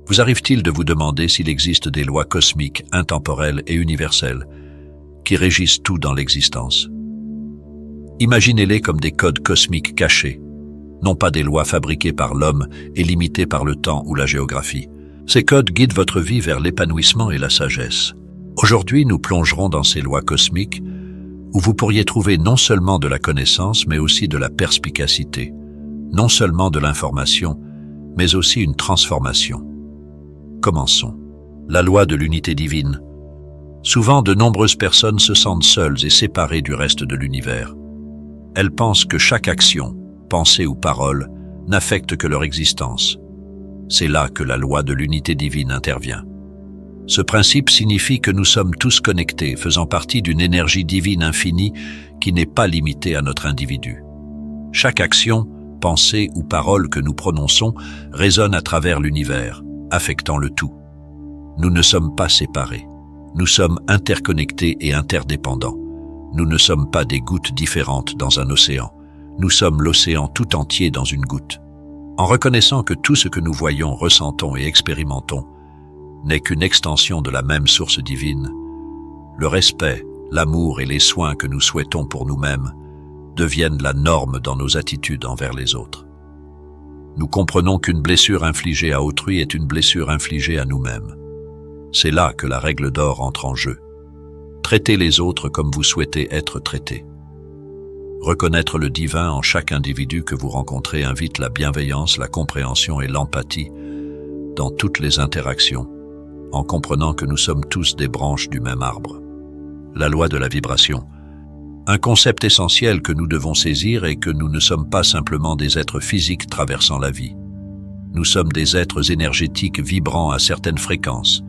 Vous arrive-t-il de vous demander s'il existe des lois cosmiques, intemporelles et universelles qui régissent tout dans l'existence? Imaginez-les comme des codes cosmiques cachés, non pas des lois fabriquées par l'homme et limitées par le temps ou la géographie. Ces codes guident votre vie vers l'épanouissement et la sagesse. Aujourd'hui, nous plongerons dans ces lois cosmiques où vous pourriez trouver non seulement de la connaissance, mais aussi de la perspicacité, non seulement de l'information, mais aussi une transformation. Commençons. La loi de l'unité divine. Souvent, de nombreuses personnes se sentent seules et séparées du reste de l'univers. Elles pensent que chaque action, pensée ou parole, n'affecte que leur existence. C'est là que la loi de l'unité divine intervient. Ce principe signifie que nous sommes tous connectés, faisant partie d'une énergie divine infinie qui n'est pas limitée à notre individu. Chaque action, pensée ou parole que nous prononçons résonne à travers l'univers, affectant le tout. Nous ne sommes pas séparés. Nous sommes interconnectés et interdépendants. Nous ne sommes pas des gouttes différentes dans un océan. Nous sommes l'océan tout entier dans une goutte. En reconnaissant que tout ce que nous voyons, ressentons et expérimentons n'est qu'une extension de la même source divine, le respect, l'amour et les soins que nous souhaitons pour nous-mêmes deviennent la norme dans nos attitudes envers les autres. Nous comprenons qu'une blessure infligée à autrui est une blessure infligée à nous-mêmes. C'est là que la règle d'or entre en jeu. Traitez les autres comme vous souhaitez être traités. Reconnaître le divin en chaque individu que vous rencontrez invite la bienveillance, la compréhension et l'empathie dans toutes les interactions, en comprenant que nous sommes tous des branches du même arbre. La loi de la vibration. Un concept essentiel que nous devons saisir est que nous ne sommes pas simplement des êtres physiques traversant la vie. Nous sommes des êtres énergétiques vibrant à certaines fréquences,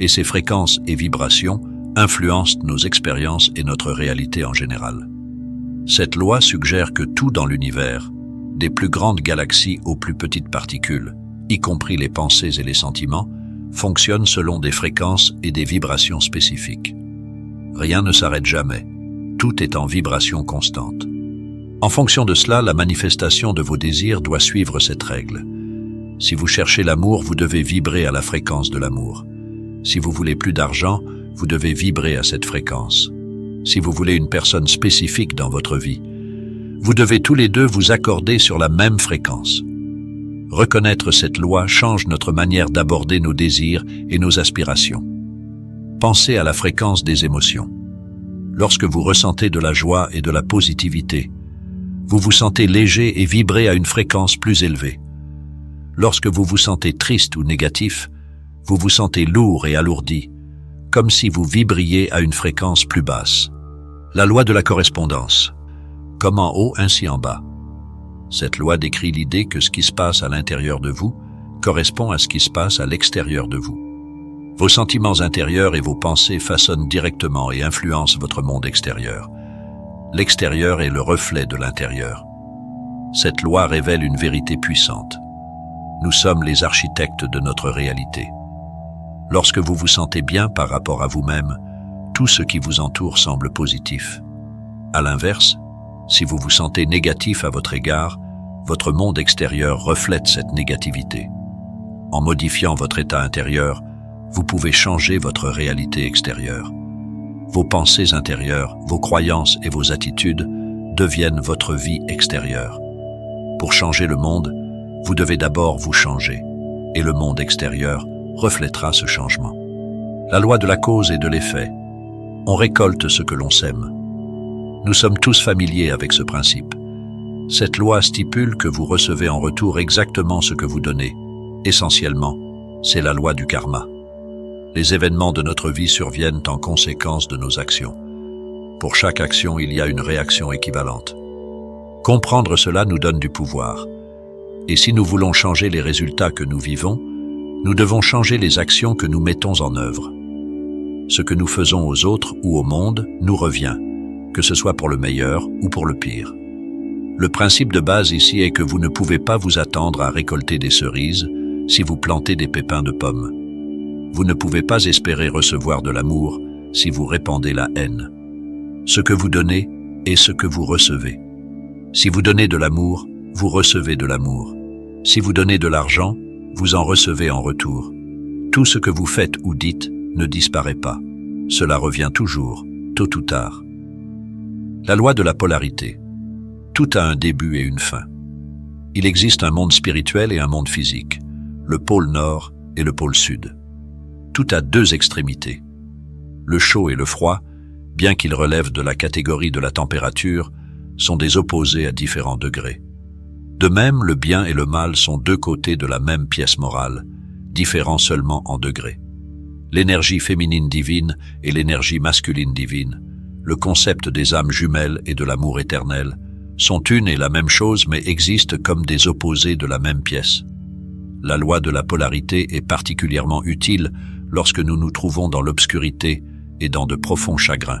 et ces fréquences et vibrations influencent nos expériences et notre réalité en général. Cette loi suggère que tout dans l'univers, des plus grandes galaxies aux plus petites particules, y compris les pensées et les sentiments, fonctionne selon des fréquences et des vibrations spécifiques. Rien ne s'arrête jamais. Tout est en vibration constante. En fonction de cela, la manifestation de vos désirs doit suivre cette règle. Si vous cherchez l'amour, vous devez vibrer à la fréquence de l'amour. Si vous voulez plus d'argent, vous devez vibrer à cette fréquence. Si vous voulez une personne spécifique dans votre vie, vous devez tous les deux vous accorder sur la même fréquence. Reconnaître cette loi change notre manière d'aborder nos désirs et nos aspirations. Pensez à la fréquence des émotions. Lorsque vous ressentez de la joie et de la positivité, vous vous sentez léger et vibrez à une fréquence plus élevée. Lorsque vous vous sentez triste ou négatif, vous vous sentez lourd et alourdi, comme si vous vibriez à une fréquence plus basse. La loi de la correspondance. Comme en haut, ainsi en bas. Cette loi décrit l'idée que ce qui se passe à l'intérieur de vous correspond à ce qui se passe à l'extérieur de vous. Vos sentiments intérieurs et vos pensées façonnent directement et influencent votre monde extérieur. L'extérieur est le reflet de l'intérieur. Cette loi révèle une vérité puissante. Nous sommes les architectes de notre réalité. Lorsque vous vous sentez bien par rapport à vous-même, tout ce qui vous entoure semble positif. À l'inverse, si vous vous sentez négatif à votre égard, votre monde extérieur reflète cette négativité. En modifiant votre état intérieur, vous pouvez changer votre réalité extérieure. Vos pensées intérieures, vos croyances et vos attitudes deviennent votre vie extérieure. Pour changer le monde, vous devez d'abord vous changer, et le monde extérieur reflètera ce changement. La loi de la cause et de l'effet. On récolte ce que l'on sème. Nous sommes tous familiers avec ce principe. Cette loi stipule que vous recevez en retour exactement ce que vous donnez. Essentiellement, c'est la loi du karma. Les événements de notre vie surviennent en conséquence de nos actions. Pour chaque action, il y a une réaction équivalente. Comprendre cela nous donne du pouvoir. Et si nous voulons changer les résultats que nous vivons, nous devons changer les actions que nous mettons en œuvre. Ce que nous faisons aux autres ou au monde nous revient, que ce soit pour le meilleur ou pour le pire. Le principe de base ici est que vous ne pouvez pas vous attendre à récolter des cerises si vous plantez des pépins de pommes. Vous ne pouvez pas espérer recevoir de l'amour si vous répandez la haine. Ce que vous donnez est ce que vous recevez. Si vous donnez de l'amour, vous recevez de l'amour. Si vous donnez de l'argent, vous en recevez en retour. Tout ce que vous faites ou dites ne disparaît pas. Cela revient toujours, tôt ou tard. La loi de la polarité. Tout a un début et une fin. Il existe un monde spirituel et un monde physique, le pôle nord et le pôle sud. Tout a deux extrémités. Le chaud et le froid, bien qu'ils relèvent de la catégorie de la température, sont des opposés à différents degrés. De même, le bien et le mal sont deux côtés de la même pièce morale, différents seulement en degrés. L'énergie féminine divine et l'énergie masculine divine, le concept des âmes jumelles et de l'amour éternel, sont une et la même chose mais existent comme des opposés de la même pièce. La loi de la polarité est particulièrement utile lorsque nous nous trouvons dans l'obscurité et dans de profonds chagrins.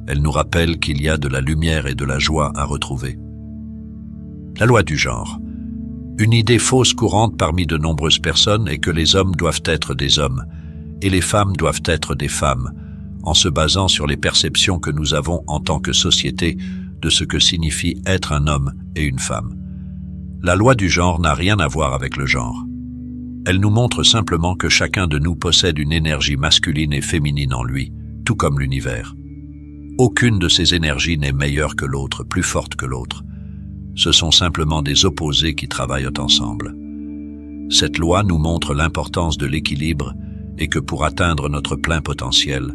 Elle nous rappelle qu'il y a de la lumière et de la joie à retrouver. La loi du genre. Une idée fausse courante parmi de nombreuses personnes est que les hommes doivent être des hommes et les femmes doivent être des femmes, en se basant sur les perceptions que nous avons en tant que société de ce que signifie être un homme et une femme. La loi du genre n'a rien à voir avec le genre. Elle nous montre simplement que chacun de nous possède une énergie masculine et féminine en lui, tout comme l'univers. Aucune de ces énergies n'est meilleure que l'autre, plus forte que l'autre. Ce sont simplement des opposés qui travaillent ensemble. Cette loi nous montre l'importance de l'équilibre et que pour atteindre notre plein potentiel,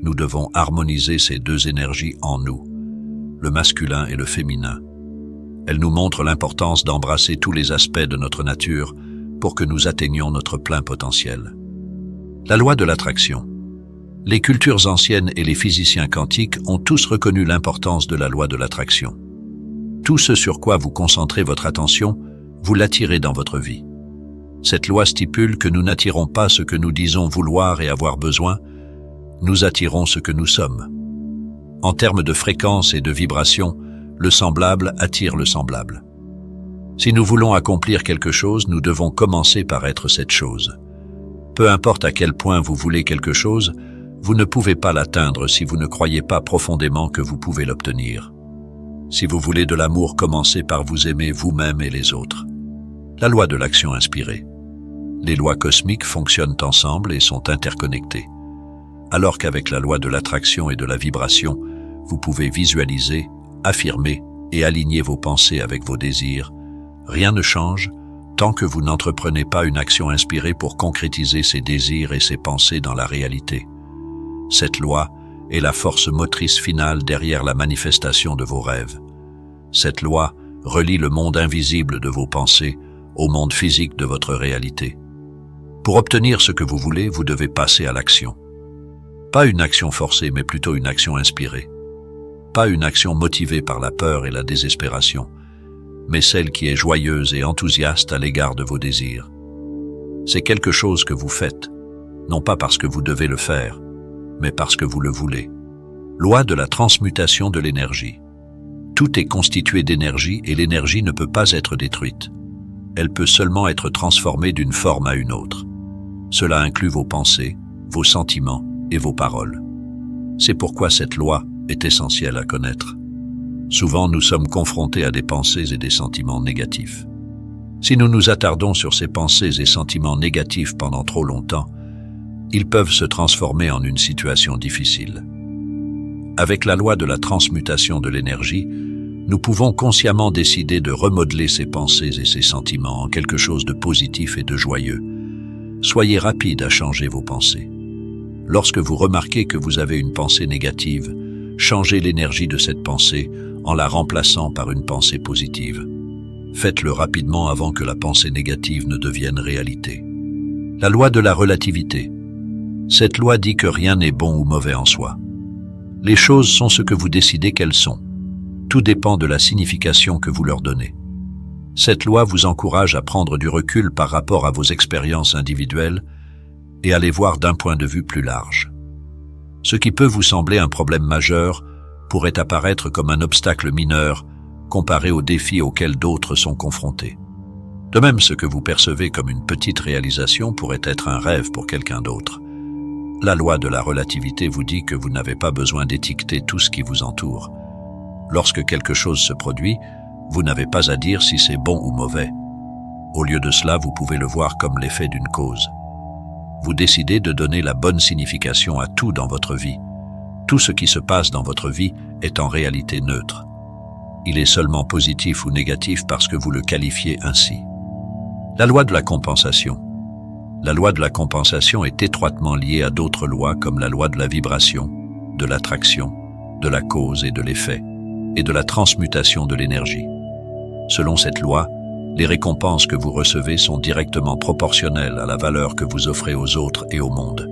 nous devons harmoniser ces deux énergies en nous, le masculin et le féminin. Elle nous montre l'importance d'embrasser tous les aspects de notre nature pour que nous atteignions notre plein potentiel. La loi de l'attraction. Les cultures anciennes et les physiciens quantiques ont tous reconnu l'importance de la loi de l'attraction. Tout ce sur quoi vous concentrez votre attention, vous l'attirez dans votre vie. Cette loi stipule que nous n'attirons pas ce que nous disons vouloir et avoir besoin, nous attirons ce que nous sommes. En termes de fréquence et de vibration, le semblable attire le semblable. Si nous voulons accomplir quelque chose, nous devons commencer par être cette chose. Peu importe à quel point vous voulez quelque chose, vous ne pouvez pas l'atteindre si vous ne croyez pas profondément que vous pouvez l'obtenir. Si vous voulez de l'amour, commencez par vous aimer vous-même et les autres. La loi de l'action inspirée. Les lois cosmiques fonctionnent ensemble et sont interconnectées. Alors qu'avec la loi de l'attraction et de la vibration, vous pouvez visualiser, affirmer et aligner vos pensées avec vos désirs, rien ne change tant que vous n'entreprenez pas une action inspirée pour concrétiser ces désirs et ces pensées dans la réalité. Cette loi est la force motrice finale derrière la manifestation de vos rêves. Cette loi relie le monde invisible de vos pensées au monde physique de votre réalité. Pour obtenir ce que vous voulez, vous devez passer à l'action. Pas une action forcée, mais plutôt une action inspirée. Pas une action motivée par la peur et la désespération, mais celle qui est joyeuse et enthousiaste à l'égard de vos désirs. C'est quelque chose que vous faites, non pas parce que vous devez le faire, mais parce que vous le voulez. Loi de la transmutation de l'énergie. Tout est constitué d'énergie et l'énergie ne peut pas être détruite. Elle peut seulement être transformée d'une forme à une autre. Cela inclut vos pensées, vos sentiments et vos paroles. C'est pourquoi cette loi est essentielle à connaître. Souvent, nous sommes confrontés à des pensées et des sentiments négatifs. Si nous nous attardons sur ces pensées et sentiments négatifs pendant trop longtemps, ils peuvent se transformer en une situation difficile. Avec la loi de la transmutation de l'énergie, nous pouvons consciemment décider de remodeler ces pensées et ces sentiments en quelque chose de positif et de joyeux. Soyez rapide à changer vos pensées. Lorsque vous remarquez que vous avez une pensée négative, changez l'énergie de cette pensée en la remplaçant par une pensée positive. Faites-le rapidement avant que la pensée négative ne devienne réalité. La loi de la relativité. Cette loi dit que rien n'est bon ou mauvais en soi. Les choses sont ce que vous décidez qu'elles sont. Tout dépend de la signification que vous leur donnez. Cette loi vous encourage à prendre du recul par rapport à vos expériences individuelles et à les voir d'un point de vue plus large. Ce qui peut vous sembler un problème majeur pourrait apparaître comme un obstacle mineur comparé aux défis auxquels d'autres sont confrontés. De même, ce que vous percevez comme une petite réalisation pourrait être un rêve pour quelqu'un d'autre. La loi de la relativité vous dit que vous n'avez pas besoin d'étiqueter tout ce qui vous entoure. Lorsque quelque chose se produit, vous n'avez pas à dire si c'est bon ou mauvais. Au lieu de cela, vous pouvez le voir comme l'effet d'une cause. Vous décidez de donner la bonne signification à tout dans votre vie. Tout ce qui se passe dans votre vie est en réalité neutre. Il est seulement positif ou négatif parce que vous le qualifiez ainsi. La loi de la compensation. La loi de la compensation est étroitement liée à d'autres lois comme la loi de la vibration, de l'attraction, de la cause et de l'effet, et de la transmutation de l'énergie. Selon cette loi, les récompenses que vous recevez sont directement proportionnelles à la valeur que vous offrez aux autres et au monde.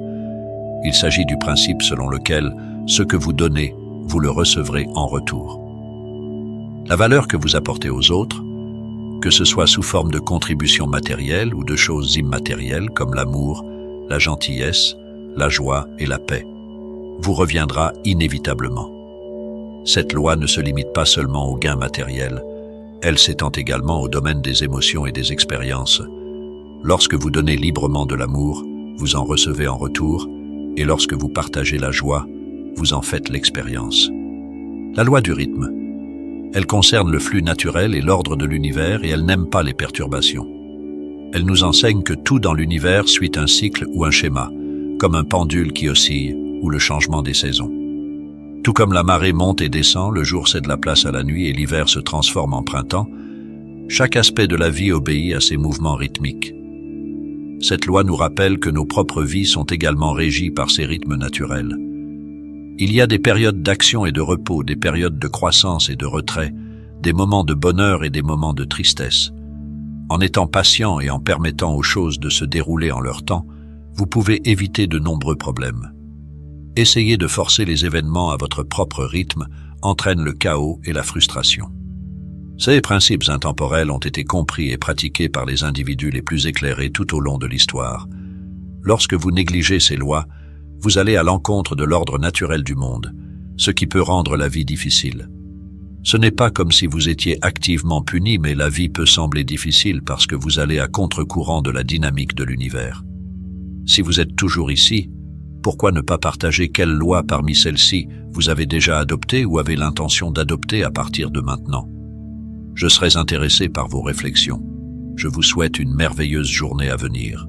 Il s'agit du principe selon lequel ce que vous donnez, vous le recevrez en retour. La valeur que vous apportez aux autres, que ce soit sous forme de contributions matérielles ou de choses immatérielles comme l'amour, la gentillesse, la joie et la paix, vous reviendra inévitablement. Cette loi ne se limite pas seulement aux gains matériels, elle s'étend également au domaine des émotions et des expériences. Lorsque vous donnez librement de l'amour, vous en recevez en retour, et lorsque vous partagez la joie, vous en faites l'expérience. La loi du rythme. Elle concerne le flux naturel et l'ordre de l'univers et elle n'aime pas les perturbations. Elle nous enseigne que tout dans l'univers suit un cycle ou un schéma, comme un pendule qui oscille ou le changement des saisons. Tout comme la marée monte et descend, le jour cède la place à la nuit et l'hiver se transforme en printemps, chaque aspect de la vie obéit à ses mouvements rythmiques. Cette loi nous rappelle que nos propres vies sont également régies par ces rythmes naturels. Il y a des périodes d'action et de repos, des périodes de croissance et de retrait, des moments de bonheur et des moments de tristesse. En étant patient et en permettant aux choses de se dérouler en leur temps, vous pouvez éviter de nombreux problèmes. Essayer de forcer les événements à votre propre rythme entraîne le chaos et la frustration. Ces principes intemporels ont été compris et pratiqués par les individus les plus éclairés tout au long de l'histoire. Lorsque vous négligez ces lois, vous allez à l'encontre de l'ordre naturel du monde, ce qui peut rendre la vie difficile. Ce n'est pas comme si vous étiez activement puni, mais la vie peut sembler difficile parce que vous allez à contre-courant de la dynamique de l'univers. Si vous êtes toujours ici, pourquoi ne pas partager quelle loi parmi celles-ci vous avez déjà adoptée ou avez l'intention d'adopter à partir de maintenant? Je serais intéressé par vos réflexions. Je vous souhaite une merveilleuse journée à venir.